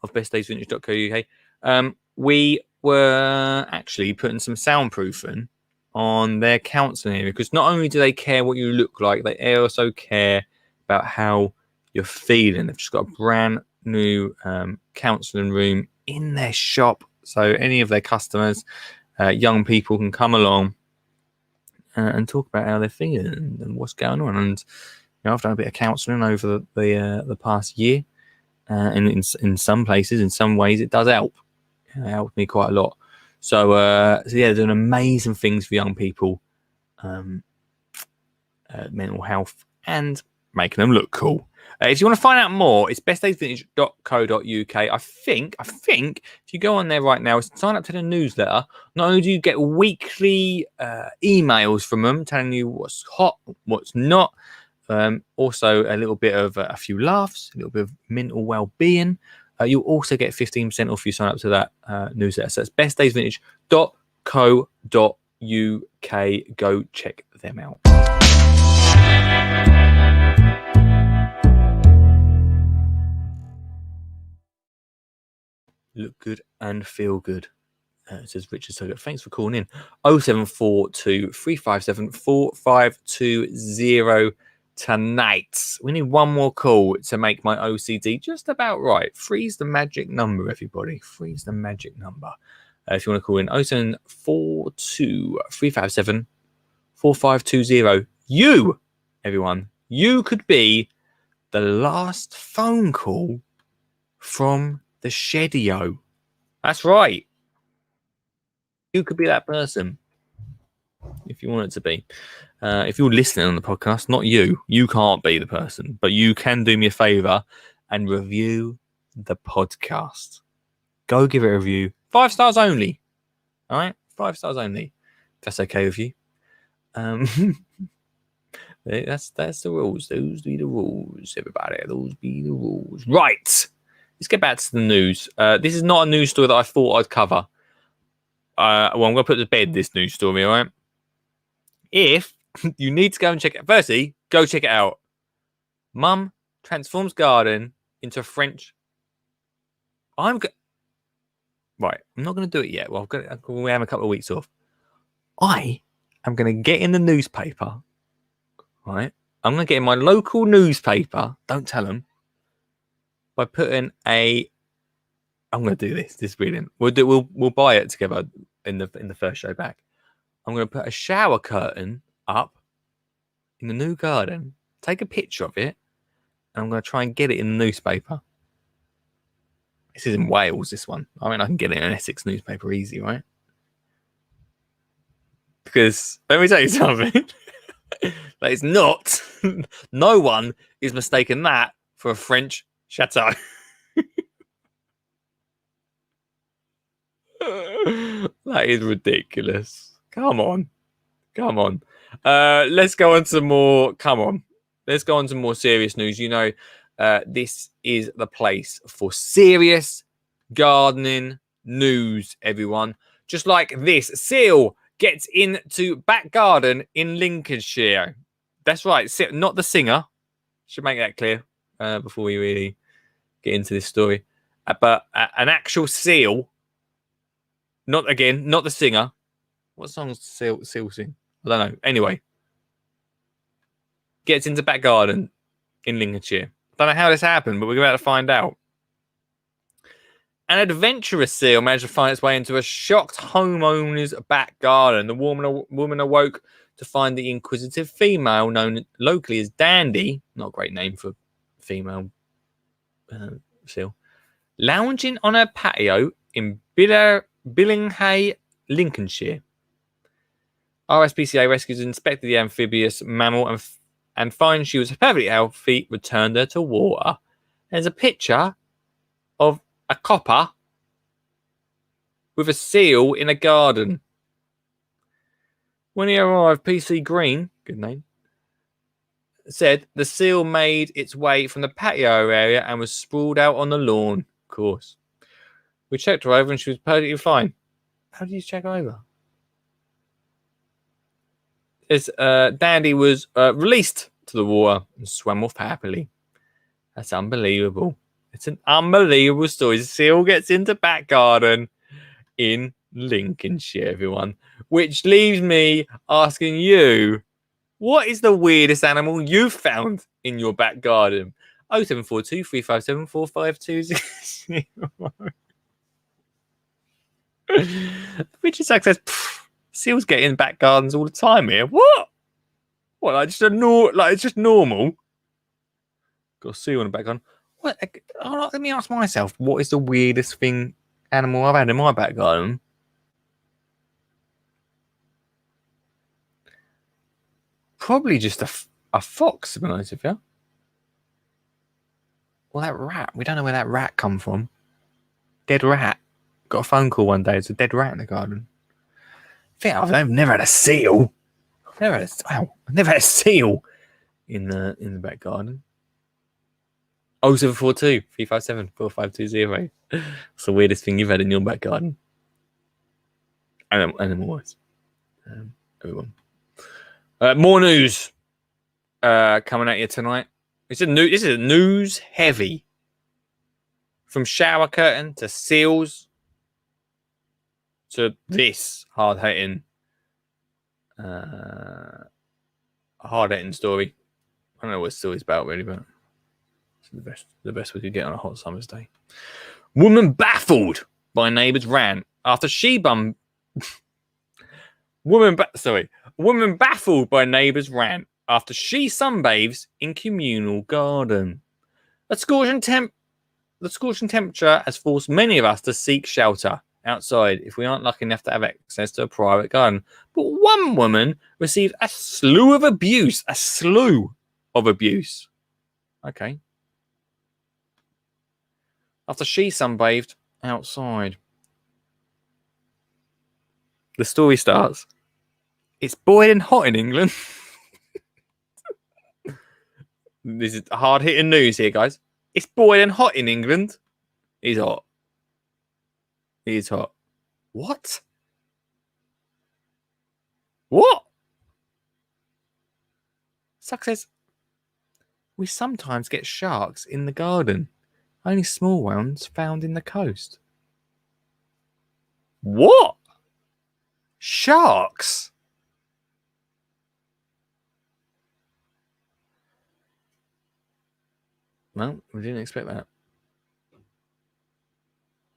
of bestdaysvintage.co.uk. We were actually putting some soundproofing on their council area, because not only do they care what you look like, they also care about how you're feeling. They've just got a brand new counselling room in their shop, so any of their customers, young people, can come along and talk about how they're feeling and what's going on. And I've done a bit of counselling over the past year, and in some places, in some ways, it does help. It helped me quite a lot. So yeah, they're doing amazing things for young people, mental health, and making them look cool. If you want to find out more, it's bestdaysvintage.co.uk. I think if you go on there right now, sign up to the newsletter. Not only do you get weekly emails from them telling you what's hot, what's not, also a little bit of a few laughs, a little bit of mental well-being. You'll also get 15% off if you sign up to that newsletter. So it's bestdaysvintage.co.uk. Go check them out. Look good and feel good, says Richard Suggett. Thanks for calling in. 0742 357 4520 tonight. We need one more call to make my OCD just about right. Freeze the magic number, everybody. Freeze the magic number. If you want to call in, 0742 357 4520. You, everyone, you could be the last phone call from the Shedio. That's right. You could be that person if you want it to be. If you're listening on the podcast, not you. You can't be the person, but you can do me a favor and review the podcast. Go give it a review. 5 stars only. All right? 5 stars only. If that's okay with you. That's the rules. Those be the rules, everybody. Those be the rules. Right. Let's get back to the news. This is not a news story that I thought I'd cover. Well, I'm going to put to bed this news story, all right? If you need to go and check it, firstly, go check it out. Mum transforms garden into a French. Right, I'm not going to do it yet. Well, we have a couple of weeks off. I am going to get in the newspaper, right? I'm going to get in my local newspaper. Don't tell them. By putting I'm going to do this. This is brilliant. We'll buy it together in the first show back. I'm going to put a shower curtain up in the new garden. Take a picture of it, and I'm going to try and get it in the newspaper. This is in Wales. This one. I mean, I can get it in an Essex newspaper easy, right? Because let me tell you something. That is not. No one is mistaken that for a French chateau. That is ridiculous. Come on. Let's go on to more. Come on. Let's go on to more serious news. You know, this is the place for serious gardening news, everyone. Just like this, seal gets into back garden in Lincolnshire. That's right, not the singer. Should make that clear before we really get into this story. But an actual seal, not the singer. What song's seal sing? I don't know. Anyway, gets into back garden in Lincolnshire. Don't know how this happened, but we're about to find out. An adventurous seal managed to find its way into a shocked homeowner's back garden. The woman awoke to find the inquisitive female, known locally as Dandy, not a great name for female seal, lounging on her patio in Billinghay, Lincolnshire. RSPCA rescues inspected the amphibious mammal and finds she was perfectly healthy, returned her to water. There's a picture of a copper with a seal in a garden. When he arrived, PC Green, good name, said the seal made its way from the patio area and was sprawled out on the lawn. Of course. We checked her over and she was perfectly fine. How did you check over? Dandy was released to the water and swam off happily. That's unbelievable. It's an unbelievable story. The seal gets into back garden in Lincolnshire, everyone. Which leaves me asking you, what is the weirdest animal you've found in your back garden? 0742 357 4520. Richard Sack says, seals get in back gardens all the time here. What? What? Like just it's just normal. Got a seal in the back garden. What? Let me ask myself, what is the weirdest animal I've had in my back garden? Probably just a fox, to be honest with you. Well, that rat. We don't know where that rat come from. Dead rat. Got a phone call one day. It's a dead rat in the garden. I think I've never had a seal. I've never had a seal in the back garden. 0742 357 4520. What's the weirdest thing you've had in your back garden? Animal-wise. Everyone. More news coming at you tonight. This is news heavy. From shower curtain to seals to this hard-hitting story. I don't know what the story's about really, but it's the best we could get on a hot summer's day. Woman baffled by neighbour's rant after she Woman baffled by neighbour's rant after she sunbathes in communal garden. The scorching temperature has forced many of us to seek shelter outside if we aren't lucky enough to have access to a private garden. But one woman received a slew of abuse. Okay. After she sunbathed outside. The story starts. It's boiling hot in England. This is hard-hitting news here, guys. It's boiling hot in England. It's hot. It is hot. What? Success. We sometimes get sharks in the garden. Only small ones found in the coast. What? Sharks? Well, we didn't expect that.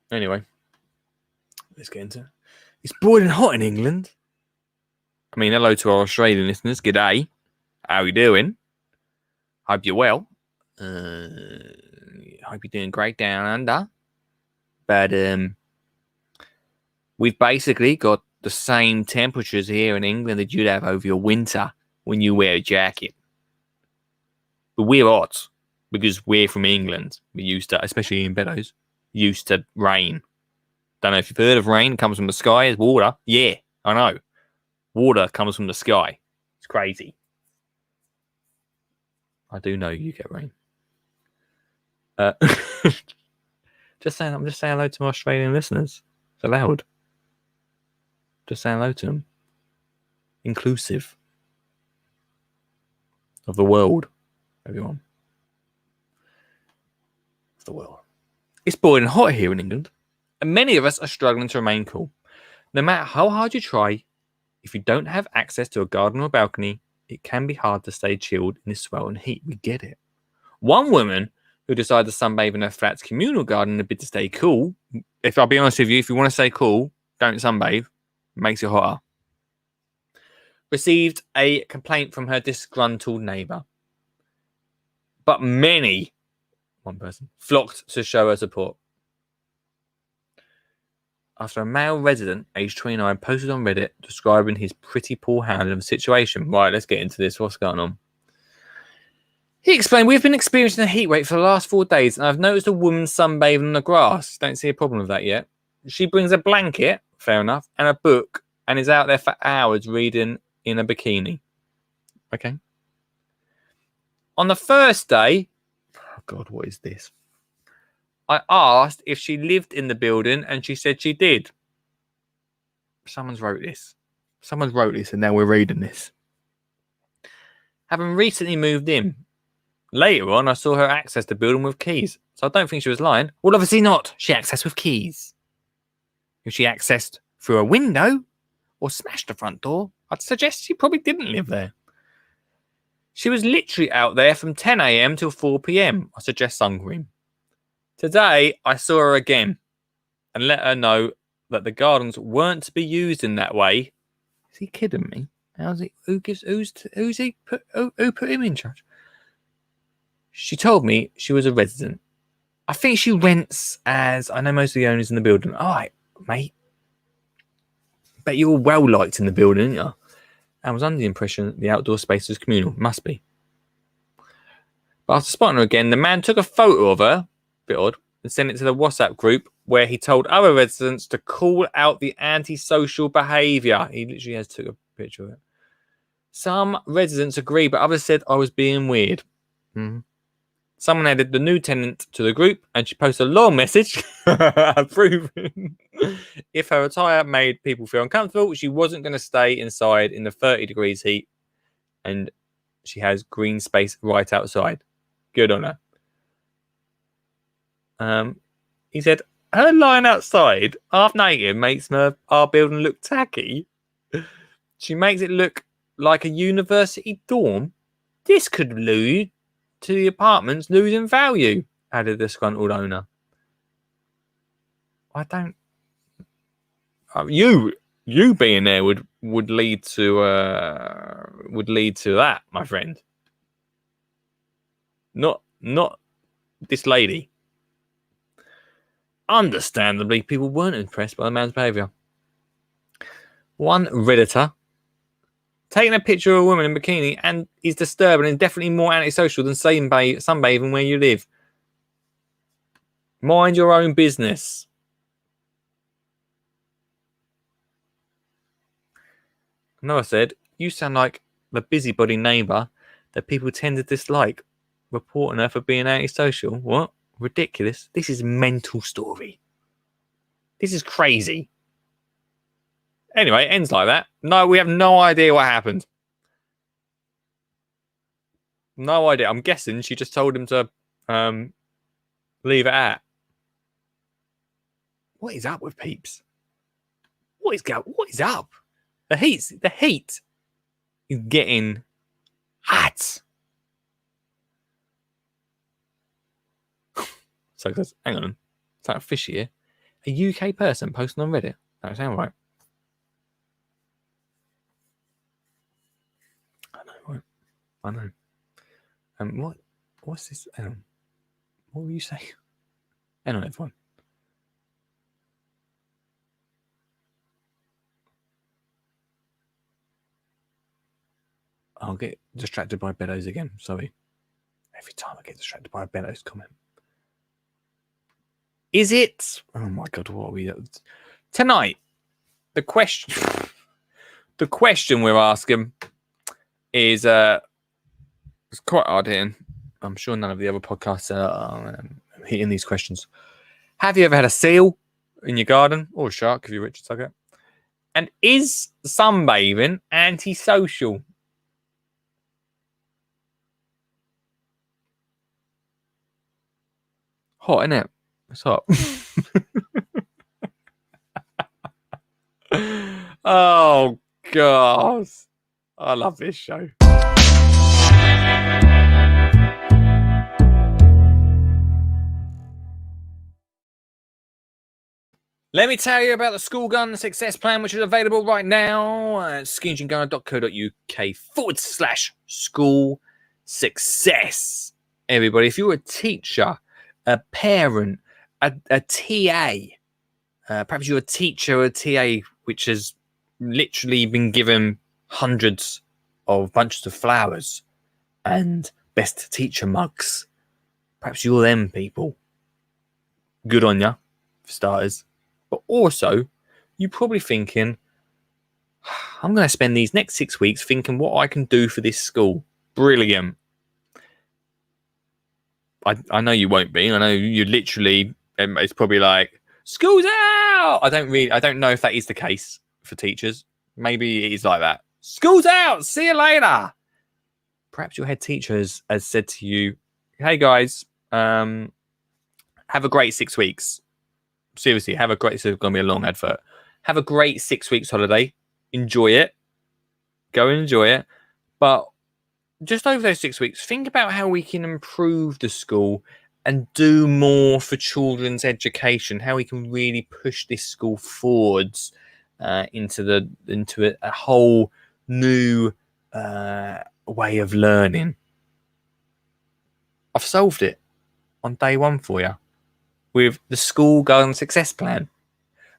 Anyway, let's get into it. It's boiling hot in England. I mean, hello to our Australian listeners. G'day. How you doing? Hope you're well. Hope you're doing great down under. But we've basically got the same temperatures here in England that you'd have over your winter when you wear a jacket. But we're hot because we're from England. We're used to, especially in Beddoes, used to rain. Don't know if you've heard of rain. It comes from the sky as water. Yeah, I know. Water comes from the sky. It's crazy. I do know you get rain. Uh, I'm just saying hello to my Australian listeners. It's allowed. Just say hello to them. Inclusive of the world, everyone. Of the world. It's boiling hot here in England, and many of us are struggling to remain cool. No matter how hard you try, if you don't have access to a garden or balcony, it can be hard to stay chilled in this sweltering heat. We get it. One woman who decided to sunbathe in her flat's communal garden in a bid to stay cool. If I'll be honest with you, if you want to stay cool, don't sunbathe. It makes it hotter. Received a complaint from her disgruntled neighbour. But many, one person, flocked to show her support. After a male resident, aged 29, posted on Reddit describing his pretty poor handling of the situation. Right, let's get into this. What's going on? He explained, we've been experiencing a heat wave for the last 4 days, and I've noticed a woman sunbathing on the grass. Don't see a problem with that yet. She brings a blanket, fair enough, and a book, and is out there for hours reading in a bikini. Okay. On the first day, oh God, what is this? I asked if she lived in the building, and she said she did. Someone's wrote this, and now we're reading this. Having recently moved in, later on, I saw her access the building with keys, so I don't think she was lying. Well, obviously not. She accessed with keys. If she accessed through a window or smashed the front door, I'd suggest she probably didn't live there. She was literally out there from 10 a.m. till 4 p.m. I suggest sun cream. Today, I saw her again and let her know that the gardens weren't to be used in that way. Is he kidding me? How's he? Who put him in charge? She told me she was a resident. I think she rents, as I know most of the owners in the building. All right, mate. Bet you're well liked in the building, aren't you? And was under the impression the outdoor space was communal. Must be. But after spotting her again, the man took a photo of her, a bit odd, and sent it to the WhatsApp group where he told other residents to call out the antisocial behaviour. He literally has took a picture of it. Some residents agree, but others said I was being weird. Someone added the new tenant to the group, and she posted a long message proving if her attire made people feel uncomfortable, she wasn't going to stay inside in the 30 degrees heat, and she has green space right outside. Good on her. He said, her lying outside, half naked, makes our building look tacky. She makes it look like a university dorm. This could lead to the apartments losing value, added the disgruntled owner. I don't. You being there would lead to that, my friend. Not this lady. Understandably, people weren't impressed by the man's behaviour. One Redditor taking a picture of a woman in a bikini and is disturbing and definitely more antisocial than sunbathing where you live. Mind your own business. Noah said, you sound like the busybody neighbour that people tend to dislike, reporting her for being antisocial. What? Ridiculous. This is a mental story. This is crazy. Anyway, it ends like that. No, we have no idea what happened. No idea. I'm guessing she just told him to leave it at. What is up with peeps? What is up? The heat is getting hot. So, hang on. It's like a fish here. A UK person posting on Reddit. That sound right. I know. What's this? What will you say? Hang on, everyone. I'll get distracted by Beddoes again. Sorry. Every time I get distracted by a Beddoes comment. Is it? Oh my God, what are we tonight? The question we're asking is it's quite hard here. I'm sure none of the other podcasts hitting these questions. Have you ever had a seal in your garden, or a shark if you're Richard Tucker? And is sunbathing antisocial? Hot, isn't it? It's hot. Oh, God. I love this show. Let me tell you about the School Gun Success Plan, which is available right now at skinnyandgunner.co.uk/school success. Everybody, if you're a teacher, a parent, a TA, perhaps you're a teacher or a TA which has literally been given hundreds of bunches of flowers and best teacher mugs. Perhaps you're them people. Good on ya, for starters. But also, you're probably thinking, I'm going to spend these next 6 weeks thinking what I can do for this school. Brilliant. I know you won't be. I know you literally, it's probably like, school's out. I don't know if that is the case for teachers. Maybe it is like that. School's out. See you later. Perhaps your head teacher has said to you, hey guys, have a great 6 weeks. Seriously, have a great, it's going to be a long advert. Have a great 6 weeks holiday. Enjoy it. Go and enjoy it. But just over those 6 weeks, think about how we can improve the school and do more for children's education, how we can really push this school forwards into a whole new way of learning. I've solved it on day one for you with the School Gun Success Plan.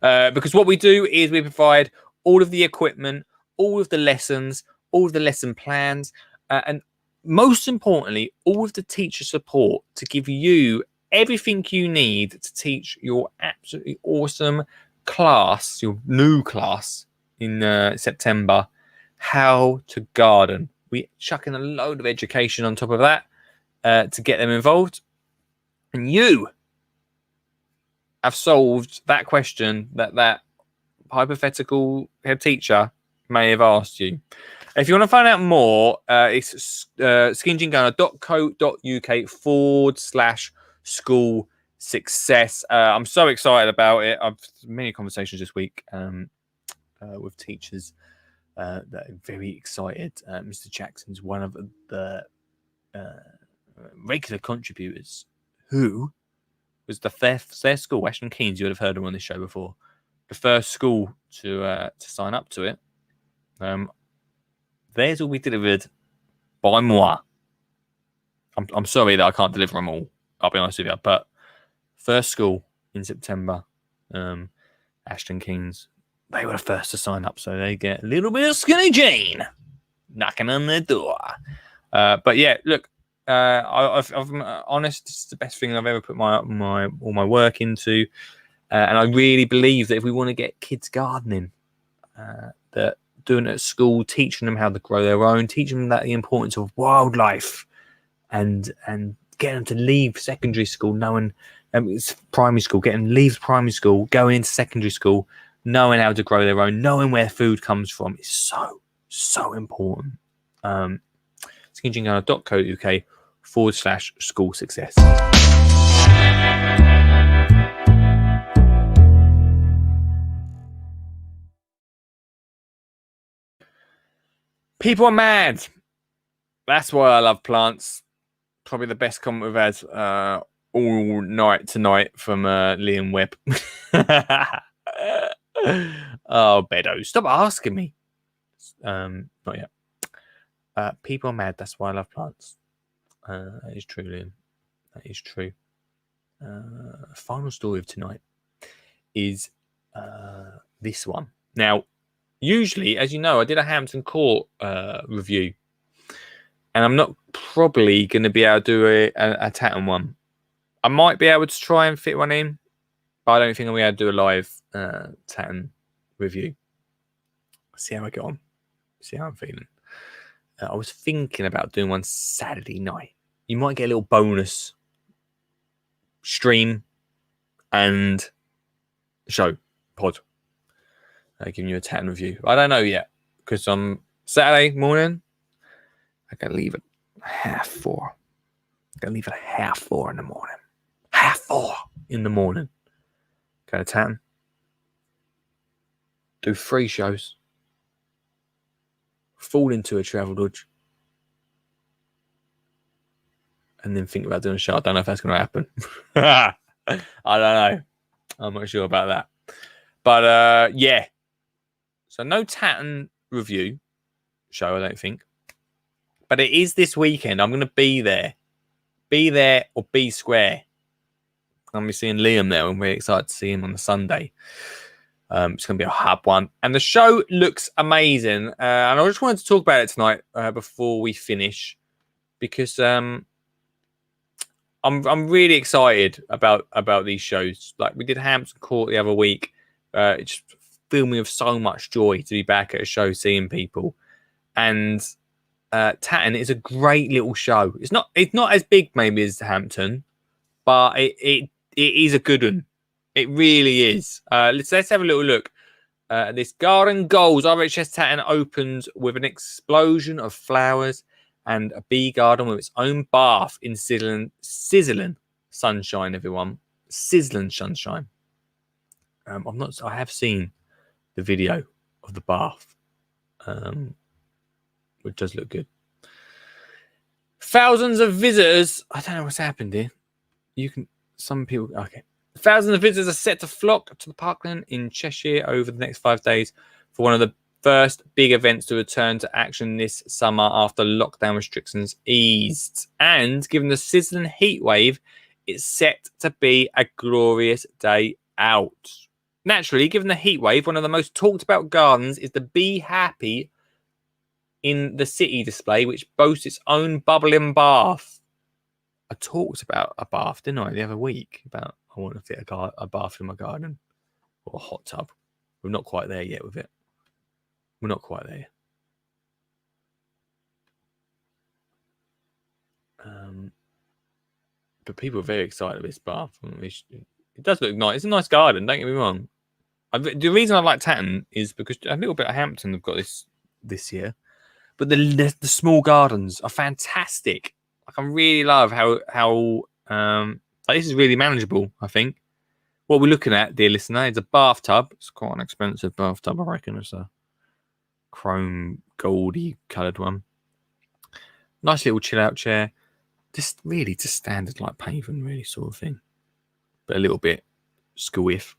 Because what we do is we provide all of the equipment, all of the lessons, all of the lesson plans, and most importantly, all of the teacher support to give you everything you need to teach your absolutely awesome class, your new class in September, how to garden. We chuck in a load of education on top of that to get them involved. And you have solved that question that hypothetical head teacher may have asked you. If you want to find out more, it's skinnyandgunner.co.uk/school success. I'm so excited about it. I've had many conversations this week with teachers that are very excited. Mr. Jackson's one of the regular contributors who was their school, Ashton Keynes. You would have heard him on this show before. The first school to sign up to it. Theirs will be delivered by moi. I'm sorry that I can't deliver them all. I'll be honest with you. But first school in September, Ashton Keynes, they were the first to sign up, so they get a little bit of Skinny Jean knocking on their door. But yeah, look, I'm honest. This is the best thing I've ever put all my work into, and I really believe that if we want to get kids gardening, that doing it at school, teaching them how to grow their own, teaching them that the importance of wildlife, and getting them to leave secondary school knowing it's primary school, getting them leave primary school, going into secondary school, knowing how to grow their own, knowing where food comes from is so important. skinnyandgunner.co.uk/school success. People are mad. That's why I love plants. Probably the best comment we've had all night tonight from Liam Webb. Oh, Bedo, stop asking me. Not yet. People are mad. That's why I love plants. That is true, Liam. That is true. Final story of tonight is this one. Now, usually, as you know, I did a Hampton Court review, and I'm not probably going to be able to do a Tatton one. I might be able to try and fit one in, but I don't think I'll be able to do a live Tatton review. See how I get on. See how I'm feeling. I was thinking about doing one Saturday night. You might get a little bonus stream and show pod. Giving you a Tatton review. I don't know yet because on Saturday morning I can leave at 4:30. I can leave at 4:30 in the morning. 4:30 in the morning. Go to Tatton. Do 3 shows. Fall into a travel dodge. And then think about doing a show. I don't know if that's going to happen. I don't know. I'm not sure about that. But yeah. So no Tatton review show, I don't think. But it is this weekend. I'm going to be there. Be there or be square. I'm going to be seeing Liam there. I'm very excited to see him on the Sunday. It's going to be a hub one. And the show looks amazing. And I just wanted to talk about it tonight before we finish. Because I'm really excited about these shows. Like we did Hampton Court the other week. It just filled me with so much joy to be back at a show seeing people. And Tatton is a great little show. It's not as big maybe as Hampton, but it is a good one. It really is. Let's have a little look. This Garden Goals RHS Tatton opens with an explosion of flowers and a bee garden with its own bath in sizzling sunshine, everyone. Sizzling sunshine. I have seen the video of the bath. Which does look good. Thousands of visitors. I don't know what's happened here. Some people. Okay. Thousands of visitors are set to flock to the Parkland in Cheshire over the next 5 days for one of the first big events to return to action this summer after lockdown restrictions eased. And given the sizzling heat wave, it's set to be a glorious day out. Naturally, given the heat wave, one of the most talked about gardens is the Be Happy in the City display, which boasts its own bubbling bath. I talked about a bath, didn't I, the other week? About I want to fit a bath in my garden or a hot tub. We're not quite there yet with it. We're not quite there. But people are very excited about this bath. It does look nice. It's a nice garden, don't get me wrong. The reason I like Tatton is because a little bit of Hampton have got this year. But the small gardens are fantastic. Like I really love how this is really manageable, I think. What we're looking at, dear listener, is a bathtub. It's quite an expensive bathtub, I reckon. It's a chrome goldy coloured one. Nice little chill out chair. Just standard like paving really sort of thing. But a little bit squiff.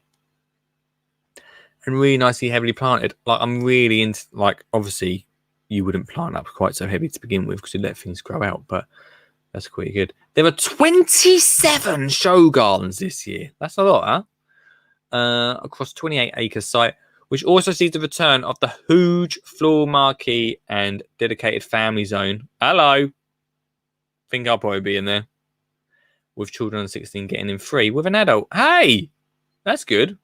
And really nicely heavily planted. Like I'm really into obviously you wouldn't plant up quite so heavy to begin with because you let things grow out, but that's quite good. There were 27 show gardens this year. That's a lot, huh? Across 28-acre site, which also sees the return of the huge floor marquee and dedicated family zone. Hello. Think I'll probably be in there. With children under 16 getting in free with an adult. Hey! That's good.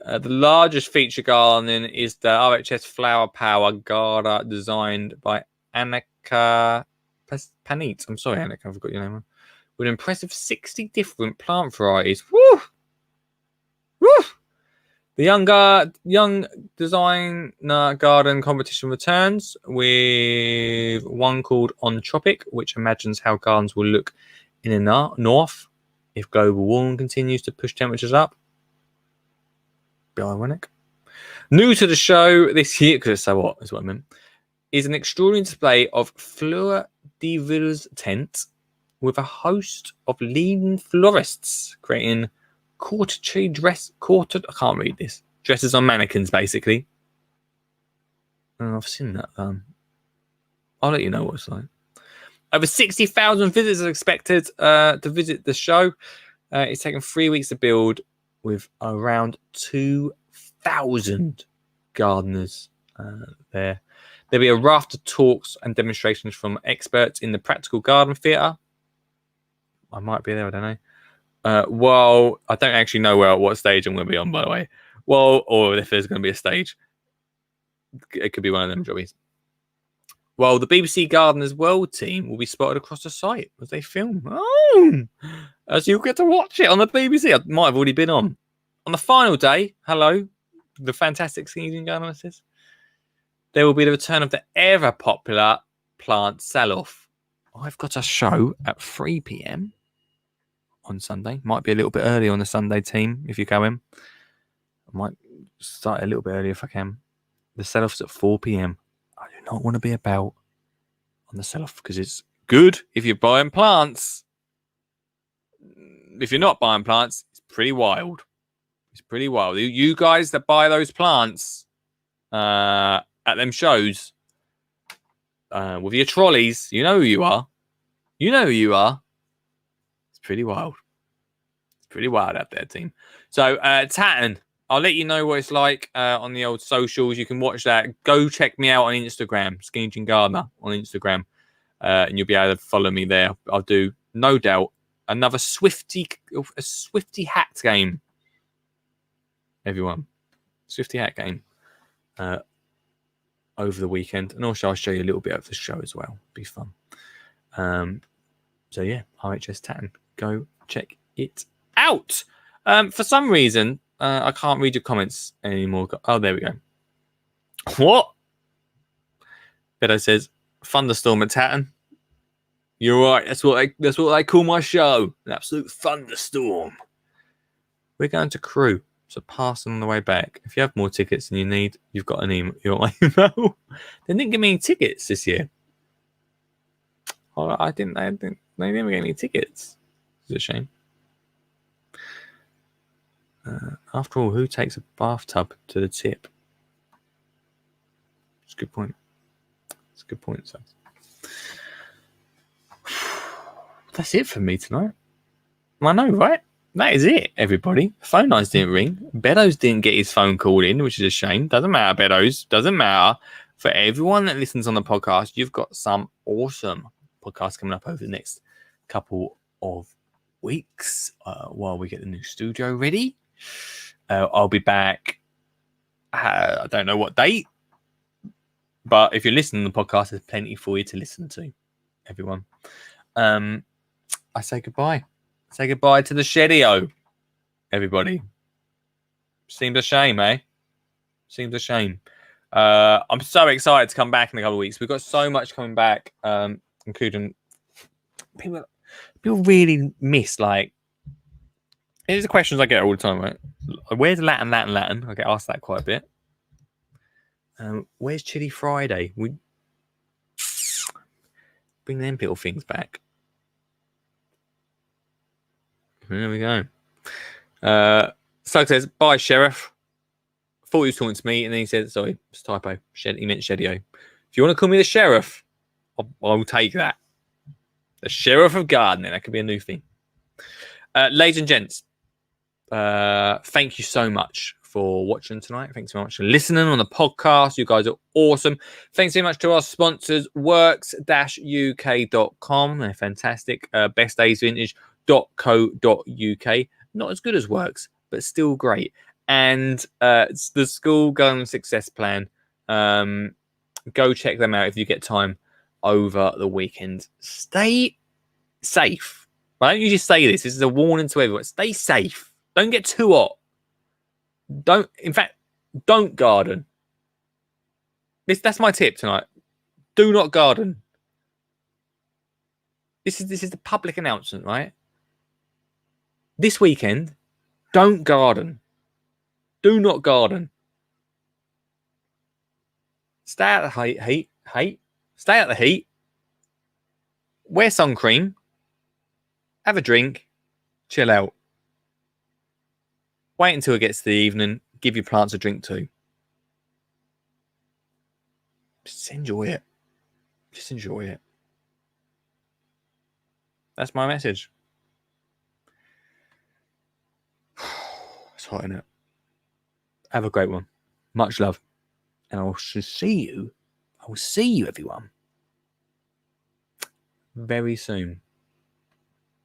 The largest feature garden is the RHS Flower Power Garda designed by Annika Panit. I'm sorry, Annika, I forgot your name. With an impressive 60 different plant varieties. Woo! Woo! The young designer garden competition returns with one called On Tropic, which imagines how gardens will look in the north if global warming continues to push temperatures up. Be ironic. New to the show this year, because it's so hot, is what I meant, is an extraordinary display of Fleur de Villes tent with a host of leading florists creating I can't read this. Dresses on mannequins, basically. Oh, I've seen that. I'll let you know what it's like. Over 60,000 visitors are expected to visit the show. It's taken 3 weeks to build, with around 2,000 gardeners there. There'll be a raft of talks and demonstrations from experts in the Practical Garden Theatre. I might be there, I don't know. Well, I don't actually know what stage I'm going to be on, by the way. Well, or if there's going to be a stage. It could be one of them jobbies. Well, the BBC Gardeners World team will be spotted across the site as they film. Oh, as you'll get to watch it on the BBC. I might have already been on. On the final day, hello, the fantastic Skeeting Gardeners. There will be the return of the ever popular plant sell-off. I've got a show at 3 p.m. on Sunday. Might be a little bit early on the Sunday team if you go in. I might start a little bit earlier if I can. The sell-off's at 4 p.m. I do not want to be about on the sell-off because it's good if you're buying plants. If you're not buying plants, it's pretty wild. It's pretty wild. You guys that buy those plants at them shows with your trolleys, you know who you are. You know who you are. It's pretty wild. It's pretty wild out there, team. So, Tatton, I'll let you know what it's like on the old socials. You can watch that. Go check me out on Instagram, Skeeting Gardener on Instagram, and you'll be able to follow me there. I'll do, no doubt, another Swifty hat game. Everyone, Swifty hat game over the weekend, and also I'll show you a little bit of the show as well. Be fun. So yeah, RHS Tatton, go check it out. For some reason, I can't read your comments anymore. Oh, there we go. What? Beto says thunderstorm at Tatton. You're right. That's what I call my show. An absolute thunderstorm. We're going to Crewe. So pass on the way back. If you have more tickets than you need, you've got an email. Your email. They didn't give me any tickets this year. Oh, they never gave me any tickets. It's a shame. After all, who takes a bathtub to the tip? It's a good point. It's a good point, sir. That's it for me tonight. I know, right? That is it, everybody. Phone lines didn't ring. Beddoes didn't get his phone called in, which is a shame. Doesn't matter, Beddoes. Doesn't matter. For everyone that listens on the podcast, you've got some awesome podcasts coming up over the next couple of weeks while we get the new studio ready. I'll be back. I don't know what date, but if you're listening to the podcast, there's plenty for you to listen to, everyone. I say goodbye. Say goodbye to the Shedio, everybody. Seems a shame, eh? Seems a shame. I'm so excited to come back in a couple of weeks. We've got so much coming back, including people really miss, like, here's the questions I get all the time, right? Where's Latin? I get asked that quite a bit. Where's Chili Friday? We bring them little things back. There we go. Sug says, bye, Sheriff. Thought he was talking to me, and then he said, sorry, it's a typo. He meant Shedio. If you want to call me the Sheriff, I'll take that. The Sheriff of Gardening. That could be a new thing. Ladies and gents, thank you so much for watching tonight. Thanks so much for listening on the podcast. You guys are awesome. Thanks so much to our sponsors, works-uk.com. They're fantastic. bestdaysvintage.co.uk. Not as good as Works, but still great. And it's the School Garden Success Plan. Go check them out if you get time over the weekend. Stay safe. I don't usually say this. This is a warning to everyone. Stay safe. Don't get too hot. Don't garden. That's my tip tonight. Do not garden. This is the public announcement, right? This weekend, don't garden. Do not garden. Stay out of the heat. Stay out of the heat. Wear sun cream. Have a drink. Chill out. Wait until it gets to the evening. Give your plants a drink too. Just enjoy it. Just enjoy it. That's my message. It's hot, isn't it? Have a great one. Much love. And I will see you, everyone, very soon.